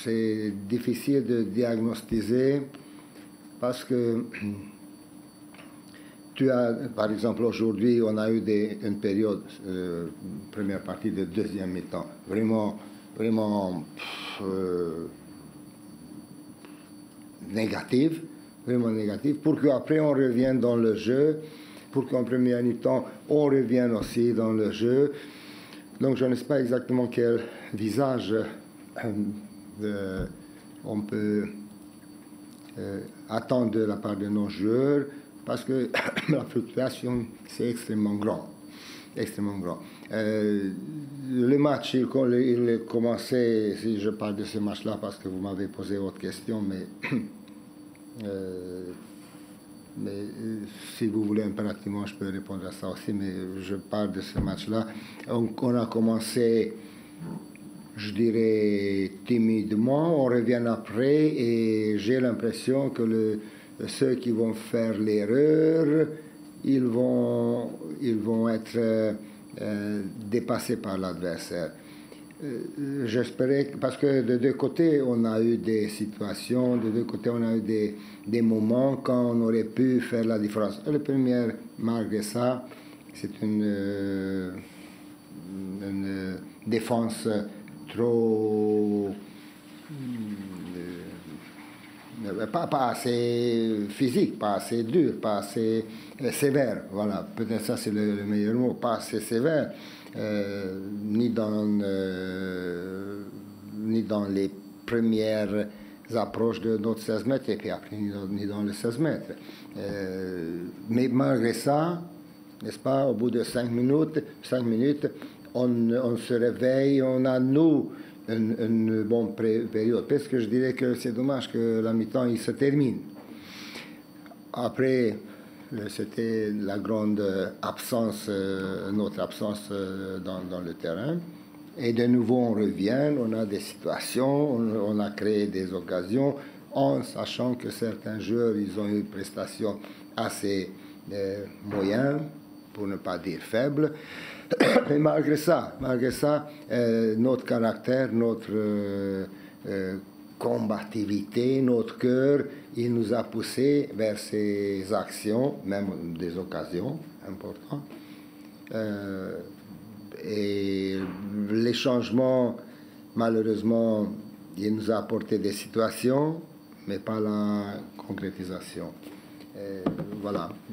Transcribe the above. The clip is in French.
c'est difficile de diagnostiquer parce que tu as, par exemple, aujourd'hui, on a eu une période, première partie de deuxième mi-temps, vraiment négative, pour qu'après on revienne dans le jeu, pour qu'en première mi-temps, on revienne aussi dans le jeu. Donc je ne sais pas exactement quel visage on peut attendre de la part de nos joueurs, parce que la fluctuation, c'est extrêmement grand. Extrêmement grand. Le match, il commençait, si je parle de ce match-là, parce que vous m'avez posé votre question, mais si vous voulez impérativement, je peux répondre à ça aussi, mais je parle de ce match-là. On a commencé, je dirais, timidement, on revient après, et j'ai l'impression que ceux qui vont faire l'erreur, ils vont être dépassés par l'adversaire. J'espérais, parce que de deux côtés, on a eu des situations, de deux côtés, on a eu des moments quand on aurait pu faire la différence. Et le premier, malgré ça, c'est une défense trop... pas assez physique, pas assez dur, pas assez sévère. Voilà, peut-être ça c'est le meilleur mot, pas assez sévère, ni dans les premières approches de notre 16 mètres, et puis après ni dans les 16 mètres. Mais malgré ça, n'est-ce pas, au bout de 5 minutes, on se réveille, on a, nous, une bonne période. Parce que je dirais que c'est dommage que la mi-temps, il se termine. Après, c'était la grande absence, notre absence dans le terrain. Et de nouveau, on revient, on a des situations, on a créé des occasions, en sachant que certains joueurs, ils ont eu une prestation assez moyenne, pour ne pas dire faible. Mais malgré ça, notre caractère, notre combativité, notre cœur, il nous a poussés vers ces actions, même des occasions importantes. Et les changements, malheureusement, il nous a apporté des situations, mais pas la concrétisation. Voilà.